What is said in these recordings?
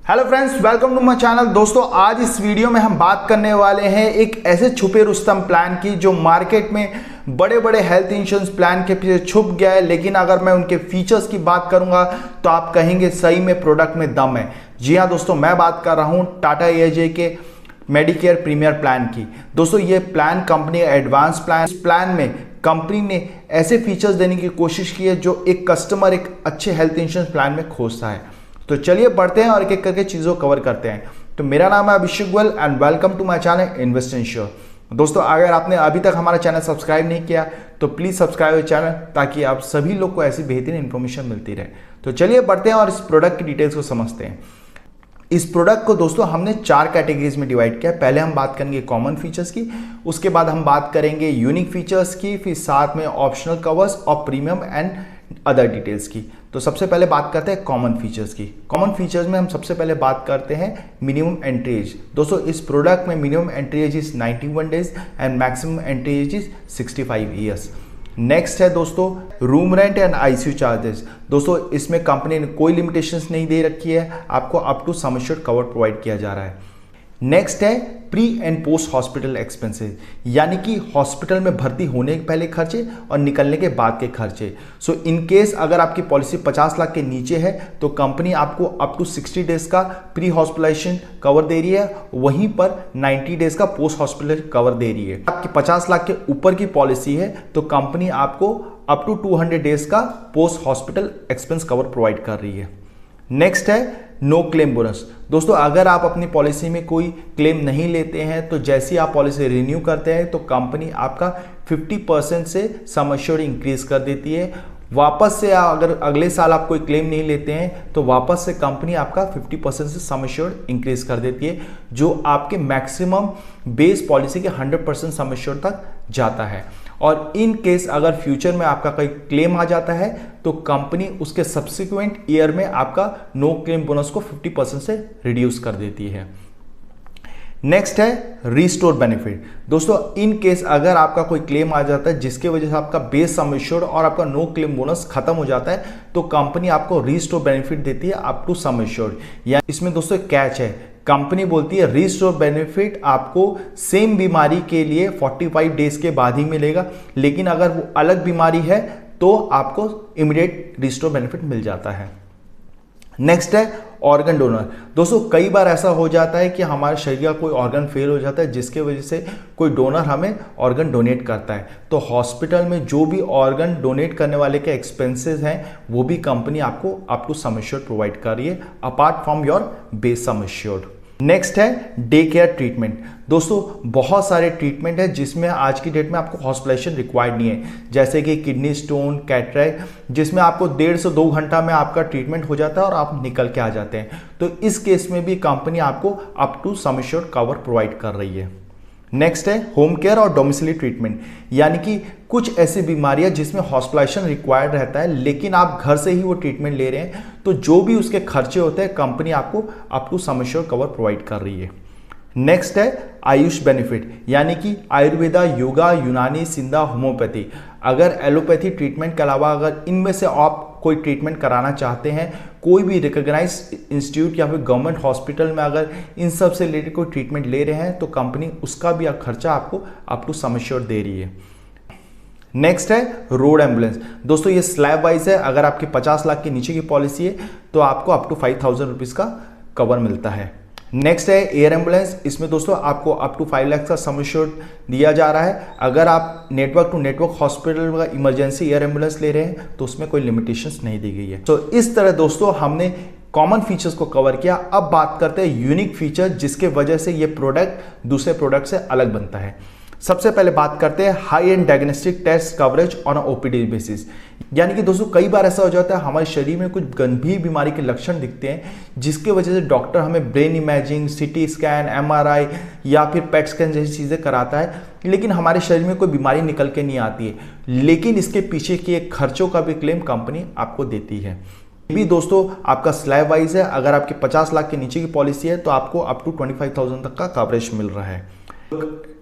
Hello friends, welcome to my channel. दोस्तों, आज इस वीडियो में हम बात करने वाले हैं एक ऐसे छुपे रुस्तम प्लान की जो मार्केट में बड़े बड़े हेल्थ इंश्योरेंस प्लान के पीछे छुप गया है, लेकिन अगर मैं उनके फीचर्स की बात करूंगा तो आप कहेंगे सही में प्रोडक्ट में दम है। जी हाँ दोस्तों, मैं बात कर रहा हूँ टाटा AIG के मेडिकेयर प्रीमियर प्लान की। दोस्तों, ये प्लान कंपनी एडवांस प्लान, इस प्लान में कंपनी ने ऐसे फीचर्स देने की कोशिश की है जो एक कस्टमर एक अच्छे हेल्थ इंश्योरेंस प्लान में खोजता है। तो चलिए बढ़ते हैं और एक एक करके चीज़ों को कवर करते हैं। तो मेरा नाम है Abhishek Goyal and welcome to my channel Invest Insure. दोस्तों, अगर आपने अभी तक हमारा चैनल सब्सक्राइब नहीं किया तो प्लीज़ सब्सक्राइब चैनल, ताकि आप सभी लोग को ऐसी बेहतरीन इन्फॉर्मेशन मिलती रहे। तो चलिए बढ़ते हैं और इस प्रोडक्ट की डिटेल्स को समझते हैं। इस प्रोडक्ट को दोस्तों हमने 4 कैटेगरीज में डिवाइड किया। पहले हम बात करेंगे कॉमन फीचर्स की, उसके बाद हम बात करेंगे यूनिक फीचर्स की, फिर साथ में ऑप्शनल कवर्स और प्रीमियम एंड अदर डिटेल्स की। तो सबसे पहले बात करते हैं कॉमन फीचर्स की। कॉमन फीचर्स में हम सबसे पहले बात करते हैं मिनिमम एंट्री एज। दोस्तों, इस प्रोडक्ट में minimum entry age is 91 days and maximum entry age is 65 years. Next है दोस्तों room rent and ICU charges. दोस्तों, इसमें कंपनी ने कोई लिमिटेशंस नहीं दे रखी है, आपको up to sum assured cover provide किया जा रहा है। नेक्स्ट है pre and post hospital expenses, यानी कि हॉस्पिटल में भर्ती होने के पहले खर्चे और निकलने के बाद के खर्चे। सो इन केस अगर आपकी पॉलिसी 50 लाख के नीचे है तो कंपनी आपको अप टू 60 डेज का प्री हॉस्पिटलाइजेशन कवर दे रही है, वहीं पर 90 डेज का पोस्ट हॉस्पिटल कवर दे रही है। आपकी 50 लाख के ऊपर की पॉलिसी है तो कंपनी आपको अप टू 200 डेज का post hospital expense cover provide कर रही है। नेक्स्ट है नो क्लेम बोनस। दोस्तों, अगर आप अपनी पॉलिसी में कोई क्लेम नहीं लेते हैं तो जैसे ही आप पॉलिसी रिन्यू करते हैं तो कंपनी आपका 50% से सम एश्योर्ड इंक्रीज कर देती है। वापस से अगर अगले साल आप कोई क्लेम नहीं लेते हैं तो वापस से कंपनी आपका 50% से सम एश्योर्ड इंक्रीज कर देती है, जो आपके मैक्सिमम बेस पॉलिसी के 100% सम एश्योर्ड तक जाता है। और इन केस अगर फ्यूचर में आपका कोई क्लेम आ जाता है तो कंपनी उसके सब्सिक्वेंट ईयर में आपका नो क्लेम बोनस को 50% से रिड्यूस कर देती है। नेक्स्ट है रीस्टोर बेनिफिट। दोस्तों, इन केस अगर आपका कोई क्लेम आ जाता है जिसके वजह से आपका बेस सम एश्योर्ड और आपका नो क्लेम बोनस खत्म हो जाता है तो कंपनी आपको रीस्टोर बेनिफिट देती है अप टू सम एश्योर्ड। या इसमें दोस्तों कैच है, कंपनी बोलती है रीस्टोर बेनिफिट आपको सेम बीमारी के लिए 45 डेज के बाद ही मिलेगा, लेकिन अगर वो अलग बीमारी है तो आपको इमीडिएट रीस्टोर बेनिफिट मिल जाता है। नेक्स्ट है ऑर्गन डोनर। दोस्तों, कई बार ऐसा हो जाता है कि हमारे शरीर का कोई ऑर्गन फेल हो जाता है जिसके वजह से कोई डोनर हमें ऑर्गन डोनेट करता है, तो हॉस्पिटल में जो भी ऑर्गन डोनेट करने वाले के एक्सपेंसेस हैं वो भी कंपनी आपको up to sum assured provide कर रही है apart from your base sum assured. Next है डे केयर ट्रीटमेंट। दोस्तों, बहुत सारे ट्रीटमेंट है जिसमें आज की डेट में आपको हॉस्पिटलाइजेशन रिक्वायर्ड नहीं है, जैसे कि किडनी स्टोन, कैटरैक्ट, जिसमें आपको 1.5 से 2 घंटा में आपका ट्रीटमेंट हो जाता है और आप निकल के आ जाते हैं। तो इस केस में भी कंपनी आपको up to sum assured cover provide कर रही है। नेक्स्ट है होम केयर और डोमिसिली ट्रीटमेंट, यानी कि कुछ ऐसी बीमारियां जिसमें हॉस्पिटलाइजेशन रिक्वायर्ड रहता है लेकिन आप घर से ही वो ट्रीटमेंट ले रहे हैं, तो जो भी उसके खर्चे होते हैं कंपनी आपको up to sum assured cover provide कर रही है। नेक्स्ट है आयुष बेनिफिट, यानी कि आयुर्वेदा, योगा, यूनानी, सिंधा, होम्योपैथी। अगर एलोपैथी ट्रीटमेंट के अलावा अगर इनमें से आप कोई ट्रीटमेंट कराना चाहते हैं, कोई भी रिकॉग्नाइज्ड इंस्टीट्यूट या फिर गवर्नमेंट हॉस्पिटल में अगर इन सब से रिलेटेड कोई ट्रीटमेंट ले रहे हैं तो कंपनी उसका भी खर्चा आपको अप टू सम एश्योर्ड दे रही है। नेक्स्ट है रोड एम्बुलेंस। दोस्तों, ये स्लैब वाइज है, अगर आपकी 50 लाख के नीचे की पॉलिसी है तो आपको अप टू 5,000 रुपीज़ का कवर मिलता है। नेक्स्ट है एयर एम्बुलेंस। इसमें दोस्तों आपको अप टू 5 लाख का सम एश्योर्ड दिया जा रहा है। अगर आप नेटवर्क टू नेटवर्क हॉस्पिटल का इमरजेंसी एयर एम्बुलेंस ले रहे हैं तो उसमें कोई लिमिटेशंस नहीं दी गई है। तो इस तरह दोस्तों हमने कॉमन फीचर्स को कवर किया। अब बात करते हैं यूनिक फीचर जिसके वजह से ये प्रोडक्ट दूसरे प्रोडक्ट से अलग बनता है। सबसे पहले बात करते हैं high end diagnostic test coverage on OPD basis, यानी कि दोस्तों कई बार ऐसा हो जाता है हमारे शरीर में कुछ गंभीर बीमारी के लक्षण दिखते हैं जिसके वजह से डॉक्टर हमें brain imaging, CT scan, MRI या फिर PET स्कैन जैसी चीज़ें कराता है, लेकिन हमारे शरीर में कोई बीमारी निकल के नहीं आती है, लेकिन इसके पीछे के खर्चों का भी क्लेम कंपनी आपको देती है। भी दोस्तों आपका स्लैब वाइज है, अगर आपकी 50 लाख के नीचे की पॉलिसी है तो आपको अप टू 25,000 तक का कवरेज मिल रहा है।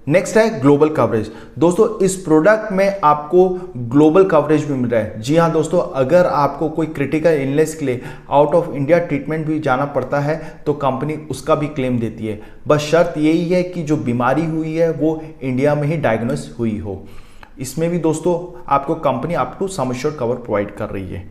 नेक्स्ट है ग्लोबल कवरेज। दोस्तों इस प्रोडक्ट में आपको ग्लोबल कवरेज भी मिल रहा है। जी हाँ दोस्तों, अगर आपको कोई क्रिटिकल इलनेस के लिए आउट ऑफ इंडिया ट्रीटमेंट भी जाना पड़ता है तो कंपनी उसका भी क्लेम देती है। बस शर्त यही है कि जो बीमारी हुई है वो इंडिया में ही डायग्नोस हुई हो। इसमें भी दोस्तों आपको company up to sum assured cover provide कर रही है।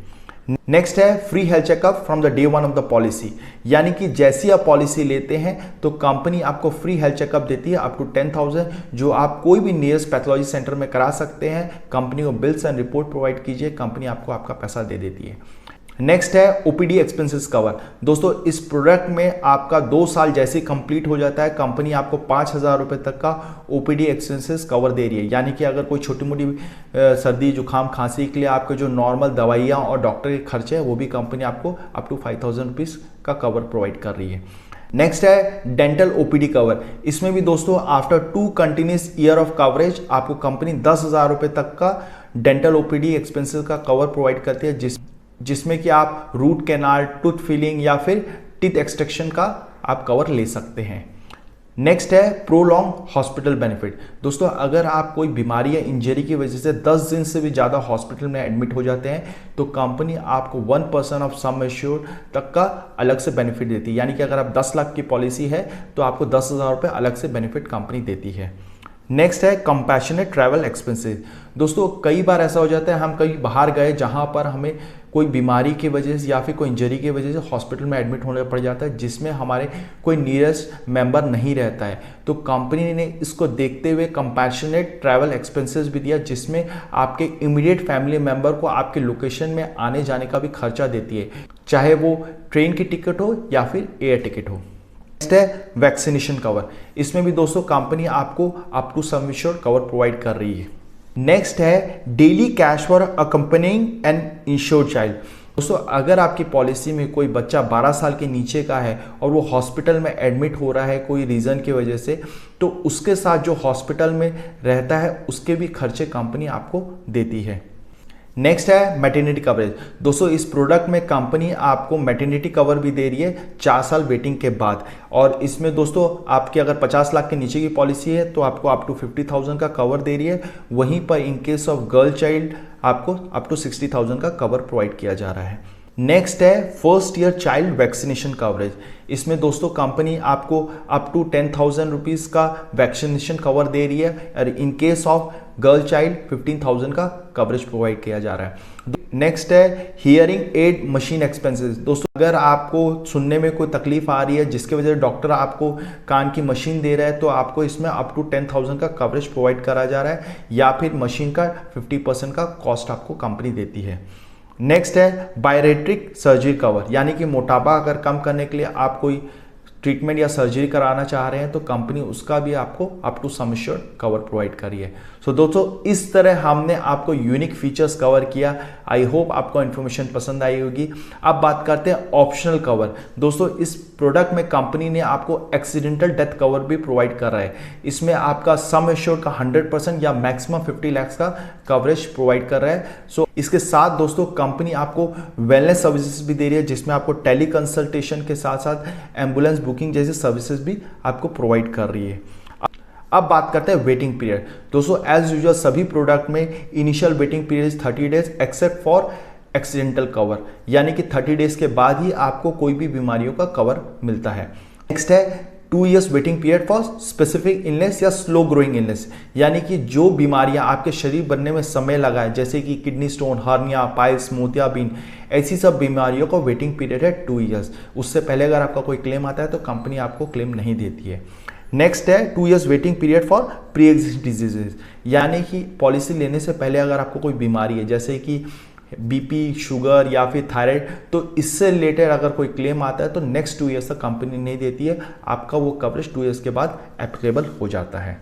नेक्स्ट है free health checkup from the day one of the policy, यानी कि जैसी आप पॉलिसी लेते हैं तो कंपनी आपको फ्री हेल्थ चेकअप देती है अप टू 10,000, जो आप कोई भी नियरेस्ट पैथोलॉजी सेंटर में करा सकते हैं। कंपनी को बिल्स एंड रिपोर्ट प्रोवाइड कीजिए, कंपनी आपको आपका पैसा दे देती है। नेक्स्ट है ओपीडी एक्सपेंसेस कवर। दोस्तों इस प्रोडक्ट में आपका 2 साल जैसे कंप्लीट हो जाता है, कंपनी आपको 5,000 रुपये तक का ओपीडी एक्सपेंसेस कवर दे रही है। यानी कि अगर कोई छोटी मोटी सर्दी जुकाम खांसी के लिए आपके जो नॉर्मल दवाइयाँ और डॉक्टर के खर्चे हैं वो भी कंपनी आपको अप टू 5,000 रुपीज़ का कवर प्रोवाइड कर रही है। नेक्स्ट है डेंटल ओपीडी कवर। इसमें भी दोस्तों after 2 continuous year of coverage आपको कंपनी 10,000 रुपये तक का डेंटल ओपीडी एक्सपेंसेस का कवर प्रोवाइड करती है, जिसमें कि आप रूट कैनाल, टूथ फिलिंग या फिर टीथ एक्सट्रैक्शन का आप कवर ले सकते हैं। नेक्स्ट है प्रोलॉन्ग हॉस्पिटल बेनिफिट। दोस्तों अगर आप कोई बीमारी या इंजरी की वजह से 10 दिन से भी ज़्यादा हॉस्पिटल में एडमिट हो जाते हैं तो कंपनी आपको 1% ऑफ सम एश्योर्ड तक का अलग से बेनिफिट देती है। यानी कि अगर आप 10 लाख की पॉलिसी है तो आपको 10,000 रुपये अलग से बेनिफिट कंपनी देती है। नेक्स्ट है कंपैशनेट ट्रैवल एक्सपेंसेस। दोस्तों कई बार ऐसा हो जाता है हम कहीं बाहर गए जहां पर हमें कोई बीमारी की वजह से या फिर कोई इंजरी की वजह से हॉस्पिटल में एडमिट होने पड़ जाता है जिसमें हमारे कोई नियरेस्ट मेंबर नहीं रहता है, तो कंपनी ने इसको देखते हुए कंपैशनेट ट्रैवल एक्सपेंसेस भी दिया, जिसमें आपके इमीडिएट फैमिली मेंबर को आपके लोकेशन में आने जाने का भी खर्चा देती है, चाहे वो ट्रेन की टिकट हो या फिर एयर टिकट हो। नेक्स्ट है वैक्सीनेशन कवर। इसमें भी दोस्तों कंपनी आपको up to sum assured cover provide कर रही है। नेक्स्ट है daily cash for accompanying an insured child. दोस्तों अगर आपकी पॉलिसी में कोई बच्चा 12 साल के नीचे का है और वो हॉस्पिटल में एडमिट हो रहा है कोई रीज़न की वजह से, तो उसके साथ जो हॉस्पिटल में रहता है उसके भी खर्चे कंपनी आपको देती है। नेक्स्ट है मैटरनिटी कवरेज। दोस्तों इस प्रोडक्ट में कंपनी आपको मैटरनिटी कवर भी दे रही है 4 साल वेटिंग के बाद, और इसमें दोस्तों आपकी अगर 50 लाख के नीचे की पॉलिसी है तो आपको अप टू 50,000 का कवर दे रही है। वहीं पर in case of girl child आपको अप टू 60,000 का कवर प्रोवाइड किया जा रहा है। नेक्स्ट है first year child vaccination coverage. इसमें दोस्तों कंपनी आपको अप टू 10,000 रुपीज़ का वैक्सीनेशन कवर दे रही है, और in case of girl child 15,000 का कवरेज प्रोवाइड किया जा रहा है। नेक्स्ट है हियरिंग एड मशीन एक्सपेंसेस। दोस्तों अगर आपको सुनने में कोई तकलीफ आ रही है जिसकी वजह से डॉक्टर आपको कान की मशीन दे रहा है तो आपको इसमें अप टू 10,000 का कवरेज प्रोवाइड करा जा रहा है, या फिर मशीन का 50% का कॉस्ट आपको कंपनी देती है। नेक्स्ट है बायरेट्रिक सर्जरी कवर, यानी कि मोटापा अगर कम करने के लिए आप कोई ट्रीटमेंट या सर्जरी कराना चाह रहे हैं तो कंपनी उसका भी आपको up to sum assured cover provide करी है। सो दोस्तों इस तरह हमने आपको यूनिक फीचर्स कवर किया। आई होप आपको इन्फॉर्मेशन पसंद आई होगी। अब बात करते हैं ऑप्शनल कवर। दोस्तों इस प्रोडक्ट में कंपनी ने आपको एक्सीडेंटल डेथ कवर भी प्रोवाइड कर रहा है। इसमें आपका सम एश्योर्ड का 100% या मैक्सिमम 50 लाख का कवरेज प्रोवाइड कर रहा है। सो इसके साथ दोस्तों कंपनी आपको वेलनेस सर्विसेज भी दे रही है, जिसमें आपको टेली कंसल्टेशन के साथ साथ एम्बुलेंस बुकिंग जैसी सर्विसेज भी आपको प्रोवाइड कर रही है। अब बात करते हैं वेटिंग पीरियड। दोस्तों एज यूजुअल सभी प्रोडक्ट में initial waiting period 30 days except for accidental cover, यानी कि 30 डेज के बाद ही आपको कोई भी बीमारियों का कवर मिलता है। नेक्स्ट है 2 years waiting period for specific illness या स्लो ग्रोइंग इलनेस, यानी कि जो बीमारियां आपके शरीर बनने में समय लगा है, जैसे कि किडनी स्टोन, हर्निया, पाइल्स, मोतियाबिंद, ऐसी सब बीमारियों का वेटिंग पीरियड है 2 इयर्स। उससे पहले अगर आपका कोई क्लेम आता है तो कंपनी आपको क्लेम नहीं देती है। नेक्स्ट है 2 years waiting period for pre existing diseases, यानी कि पॉलिसी लेने से पहले अगर आपको कोई बीमारी है जैसे कि बीपी, शुगर या फिर थायराइड, तो इससे रिलेटेड अगर कोई क्लेम आता है तो नेक्स्ट 2 इयर्स तक कंपनी नहीं देती है, आपका वो कवरेज 2 इयर्स के बाद एप्लीकेबल हो जाता है।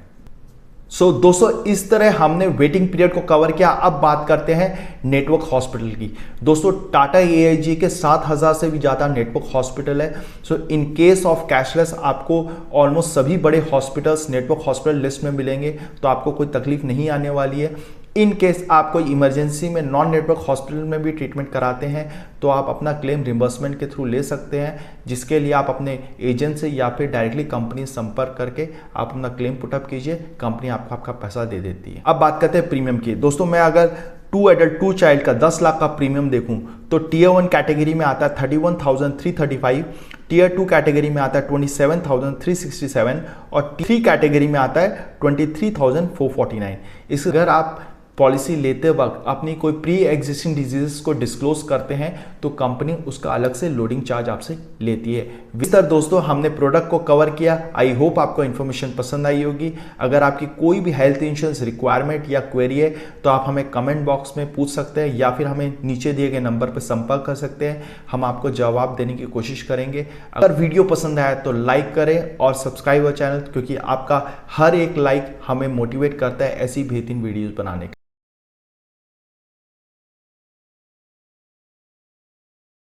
सो दोस्तों इस तरह हमने वेटिंग पीरियड को कवर किया। अब बात करते हैं नेटवर्क हॉस्पिटल की। दोस्तों टाटा AIG के 7,000 से भी ज़्यादा नेटवर्क हॉस्पिटल है। सो इन केस ऑफ कैशलेस आपको ऑलमोस्ट सभी बड़े हॉस्पिटल्स नेटवर्क हॉस्पिटल लिस्ट में मिलेंगे, तो आपको कोई तकलीफ नहीं आने वाली है। इन केस आप कोई इमरजेंसी में नॉन नेटवर्क हॉस्पिटल में भी ट्रीटमेंट कराते हैं तो आप अपना क्लेम रिम्बर्समेंट के थ्रू ले सकते हैं, जिसके लिए आप अपने एजेंट से या फिर डायरेक्टली कंपनी से संपर्क करके आप अपना क्लेम पुटअप कीजिए, कंपनी आपको आपका पैसा दे देती है। अब बात करते हैं प्रीमियम की। दोस्तों मैं अगर 2 एडल्ट 2 चाइल्ड का 10 लाख का प्रीमियम देखूं तो टियर 1 कैटेगरी में आता है 31,335, टियर 2 कैटेगरी में आता है 27,367 और 3 कैटेगरी में आता है 23,449। इस अगर आप पॉलिसी लेते वक्त अपनी कोई प्री एग्जिस्टिंग डिजीजेस को डिस्क्लोज करते हैं तो कंपनी उसका अलग से लोडिंग चार्ज आपसे लेती है। विस्तार दोस्तों हमने प्रोडक्ट को कवर किया। आई होप आपको इन्फॉर्मेशन पसंद आई होगी। अगर आपकी कोई भी हेल्थ इंश्योरेंस रिक्वायरमेंट या क्वेरी है तो आप हमें कमेंट बॉक्स में पूछ सकते हैं या फिर हमें नीचे दिए गए नंबर पर संपर्क कर सकते हैं। हम आपको जवाब देने की कोशिश करेंगे। अगर वीडियो पसंद आया तो लाइक करें और सब्सक्राइब चैनल, क्योंकि आपका हर एक लाइक हमें मोटिवेट करता है ऐसी बेहतरीन वीडियोज बनाने का।